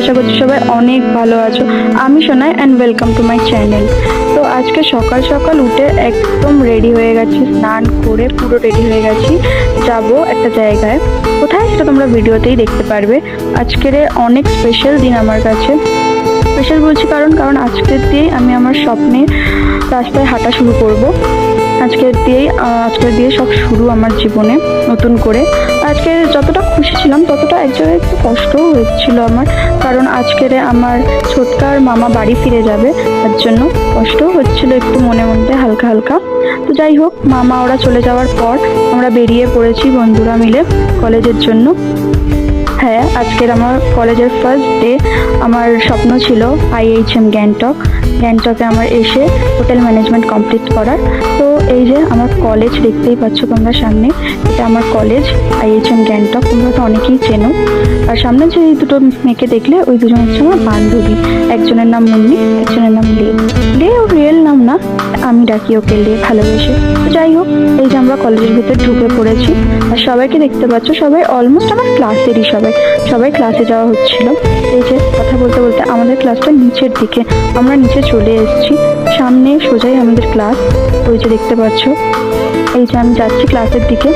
আশা করছি সবাই অনেক ভালো আছো। আমি Sonai and welcome to my channel. তো আজকে সকাল সকাল উঠে একদম রেডি হয়ে গেছি, স্নান করে পুরো রেডি হয়ে গেছি, যাব একটা জায়গায়। কোথায় সেটা তোমরা ভিডিওতেই দেখতে পারবে। আজকের অনেক স্পেশাল দিন আমার কাছে। স্পেশাল বলছি কারণ আজকের দিয়েই আমি আমার স্বপ্নে রাস্তায় হাঁটা শুরু করব। আজকের দিয়ে সব শুরু আমার জীবনে নতুন করে। আজকে যতটা খুশি ছিলাম ততটা এক জায়গায় একটু কষ্টও হচ্ছিল আমার, কারণ আজকের আমার ছোটকার মামা বাড়ি ফিরে যাবে, তার জন্য কষ্টও হচ্ছিল একটু মনে মধ্যে হালকা হালকা। তো যাই হোক, মামা ওরা চলে যাওয়ার পর আমরা বেরিয়ে পড়েছি বন্ধুরা মিলে কলেজের জন্য। হ্যাঁ, আজকের আমার কলেজের ফার্স্ট ডে। আমার স্বপ্ন ছিল IHM গ্যাংটকে আমার এসে হোটেল ম্যানেজমেন্ট কমপ্লিট করার। তো এই যে আমার কলেজ দেখতেই পাচ্ছ তোমরা সামনে, এটা আমার কলেজ IHM গ্যাংটক। তোমরা তো অনেকেই চেনো। আর সামনে যে এই দুটো মেয়েকে দেখলে, ওই দুজন হচ্ছে আমার বান্ধবী। একজনের নাম মুন্নি, একজনের নাম লে ওর রিয়েল নাম না, আমি ডাকি ওকে লে ভালোবেসে। তো যাই হোক, এই যে আমরা কলেজের ভিতরে ঢুকে পড়েছি। আর সবাইকে দেখতে পাচ্ছ, সবাই অলমোস্ট আমার ক্লাসেরই, সবাই ক্লাসে যাওয়া হচ্ছিল। এই যে কথা বলতে বলতে আমাদের ক্লাসটা নিচের দিকে, আমরা নিচে চলে এসেছি। সামনে সোজাই আমাদের ক্লাস, ওই যে দেখতে পাচ্ছ। এই যে আমি যাচ্ছি ক্লাসের দিকে,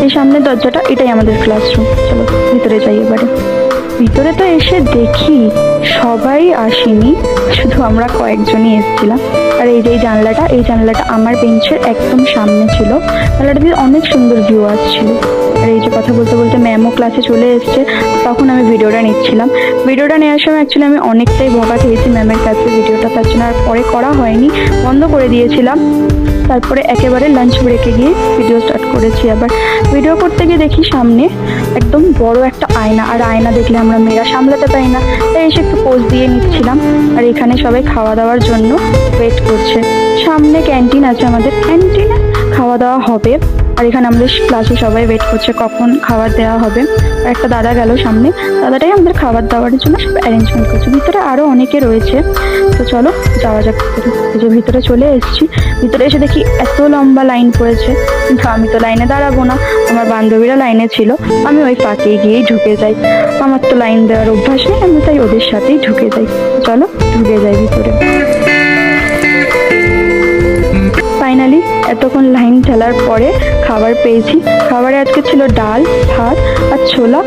এই সামনের দরজাটা, এটাই আমাদের ক্লাসরুম। চলো ভিতরে যাই এবারে। ভিতরে তো এসে দেখি সবাই আসেনি, শুধু আমরা কয়েকজনই এসেছিলাম। আর এই যে এই জানলাটা আমার বেঞ্চের একদম সামনে ছিল। জানলাটা দিয়ে অনেক সুন্দর ভিউ আসছিল। আর এই যে কথা বলতে বলতে ম্যামও ক্লাসে চলে এসছে, তখন আমি ভিডিওটা নিচ্ছিলাম। ভিডিওটা নেওয়ার সময় অ্যাকচুয়ালি আমি অনেকটাই বকা খেয়েছি ম্যামের কাছে ভিডিওটা, তার জন্য আর পরে করা হয়নি, বন্ধ করে দিয়েছিলাম। তারপরে একেবারে লাঞ্চ ব্রেকে গিয়ে ভিডিও স্টার্ট করেছি। আবার ভিডিও করতে গিয়ে দেখি সামনে একদম বড় একটা আয়না, আর আয়না দেখলে আমরা মেয়েরা সামলাতে পারি না, তাই এসে একটু পোজ দিয়ে নিচ্ছিলাম। আর এখানে সবাই খাওয়া দাওয়ার জন্য ওয়েট করছে। সামনে ক্যান্টিন আছে, আমাদের ক্যান্টিনে খাওয়া দাওয়া হবে। আর এখানে আমাদের ক্লাসে সবাই ওয়েট করছে কখন খাবার দেওয়া হবে। আর একটা দাদা গেল সামনে, দাদাটাই আমাদের খাবার দাবারের জন্য সব অ্যারেঞ্জমেন্ট করছে। ভিতরে আরও অনেকে রয়েছে, তো চলো যাওয়া যাক ভিতরে। এই যে ভিতরে চলে এসেছি, ভিতরে এসে দেখি এত লম্বা লাইন পড়েছে, কিন্তু আমি তো লাইনে দাঁড়াবো না, আমার বান্ধবীরা লাইনে ছিল, আমি ওই ফাঁকে গিয়েই ঢুকে যাই। আমার তো লাইন দেওয়ার অভ্যাস নেই, আমি তাই ওদের সাথেই ঢুকে যাই। চলো ঢুকে যাই ভিতরে। ফাইনালি এতক্ষণ লাইন ঠেলার পরে খাবার পেয়েছি। খাবারে আজকে ছিল ডাল, ভাত আর ছোলা,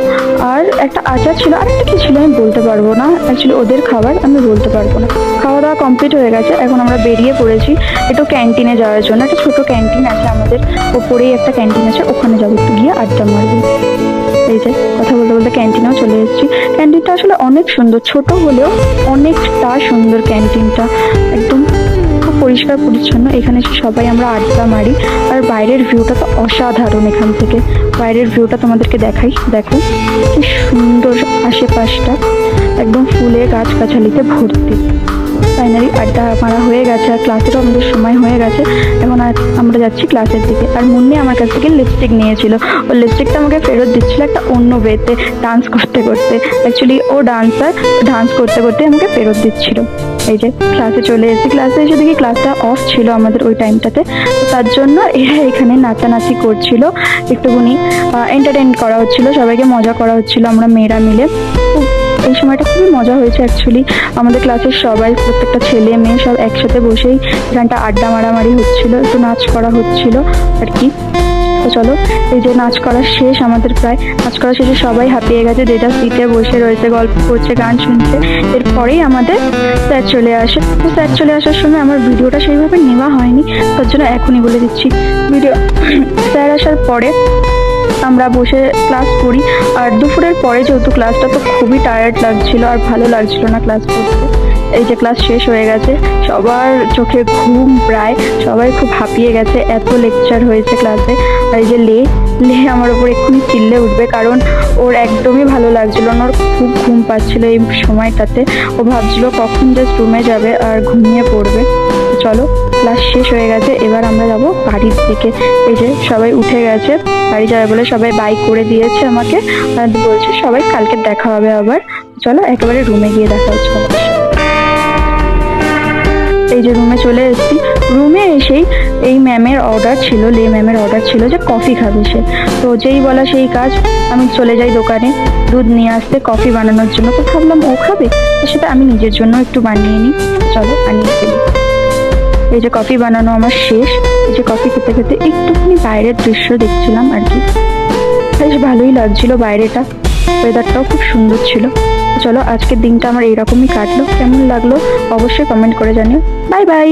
আর একটা আচার ছিল, আর একটা কি ছিল আমি বলতে পারবো না, অ্যাকচুয়ালি ওদের খাবার আমি বলতে পারবো না। খাওয়া দাওয়া কমপ্লিট হয়ে গেছে, এখন আমরা বেরিয়ে পড়েছি একটু ক্যান্টিনে যাওয়ার জন্য। একটা ছোটো ক্যান্টিন আছে আমাদের, ওপরেই একটা ক্যান্টিন আছে, ওখানে যাবো, একটু গিয়ে আড্ডা মারবো। এই যে কথা বলতে বলতে ক্যান্টিনেও চলে এসেছি। ক্যান্টিনটা আসলে অনেক সুন্দর, ছোট হলেও অনেকটা সুন্দর ক্যান্টিনটা, একদম পরিষ্কার পরিচ্ছন্ন। এখানে সবাই আমরা আড্ডা মারি। আর বাইরের ভিউটা তো অসাধারণ। এখান থেকে বাইরের ভিউটা তোমাদেরকে দেখাই, দেখো কি সুন্দর আশেপাশটা, একদম ফুলে গাছগাছালিতে ভর্তি। ফাইনালি আড্ডা মারা হয়ে গেছে, আর ক্লাসেরও আমাদের সময় হয়ে গেছে। এখন আমরা যাচ্ছি ক্লাসের দিকে। আর মুন্নি আমার কাছ থেকে লিপস্টিক নিয়েছিল, ও লিপস্টিকটা আমাকে ফেরত দিচ্ছিল একটা অন্য ওয়েতে, ডান্স করতে করতে। অ্যাকচুয়ালি ও ডান্সার, ডান্স করতে করতে আমাকে ফেরত দিচ্ছিল। এই যে ক্লাসে চলে এসেছি, ক্লাসে এসে দেখি ক্লাসটা অফ ছিল আমাদের ওই টাইমটাতে, তো তার জন্য এরা এখানে নাচানাচি করছিল, একটুখানি এন্টারটেইন করা হচ্ছিল, সবাইকে মজা করা হচ্ছিল আমরা মেয়েরা মিলে। এই সময়টা খুবই মজা হয়েছে অ্যাকচুয়ালি। আমাদের ক্লাসের সবাই, প্রত্যেকটা ছেলে মেয়ে সব একসাথে বসেই এখানটা আড্ডা মারামারি হচ্ছিল, একটু নাচ করা হচ্ছিল আর কি। তো চলো, এই যে নাচ করা শেষ আমাদের, প্রায় নাচ করা শেষে সবাই হাঁপিয়ে গেছে, যেটা সিটে বসে রয়েছে, গল্প করছে, গান শুনছে। এরপরেই আমাদের স্যার চলে আসে। তো স্যার চলে আসার সময় আমার ভিডিওটা সেইভাবে নেওয়া হয়নি, তার জন্য এখনই বলে দিচ্ছি। স্যার আসার পরে আমরা বসে ক্লাস করি। আর দুপুরের পরে যেহেতু ক্লাসটা তো খুবই টায়ার্ড লাগছিল, আর ভালো লাগছিল না ক্লাস করতে। এই যে ক্লাস শেষ হয়ে গেছে, সবার চোখে ঘুম, প্রায় সবাই খুব হাঁপিয়ে গেছে, এত লেকচার হয়েছে ক্লাসে। আর এই যে লে আমার উপর এক্ষুনি চিল্লে উঠবে, কারণ ওর একদমই ভালো লাগছিল না, ওর খুব ঘুম পাচ্ছিল এই সময়টাতে। ও ভাবছিল কখন জাস্ট রুমে যাবে আর ঘুমিয়ে পড়বে। চলো, ক্লাস শেষ হয়ে গেছে, এবার আমরা যাবো বাড়ির দিকে। এই যে সবাই উঠে গেছে, বাড়ি যাবে বলে সবাই বাইক করে দিয়েছে আমাকে, আর বলছে সবাই কালকে দেখা হবে আবার। চলো একেবারে রুমে গিয়ে দেখা হচ্ছে। এই যে রুমে চলে এসেছি। রুমে এসেই এই ম্যামের অর্ডার ছিল, লে ম্যামের অর্ডার ছিল যে কফি খাবে সে। তো যেই বলা সেই কাজ, আমি চলে যাই দোকানে দুধ নিয়ে আসতে কফি বানানোর জন্য। তো ভাবলাম ও খাবে, তো সেটা আমি নিজের জন্য একটু বানিয়ে নিই। চলো বানিয়ে ফেলি। এই যে কফি বানানো আমার শেষ। এই যে কফি খেতে খেতে একটুখানি বাইরের দৃশ্য দেখছিলাম আর কি। বেশ ভালোই লাগছিল বাইরেটা, ওয়েদারটাও খুব সুন্দর ছিল। চলো আজকের দিনটা আমার এইরকমই কাটলো। কেমন লাগলো অবশ্যই কমেন্ট করে জানিও। Bye bye.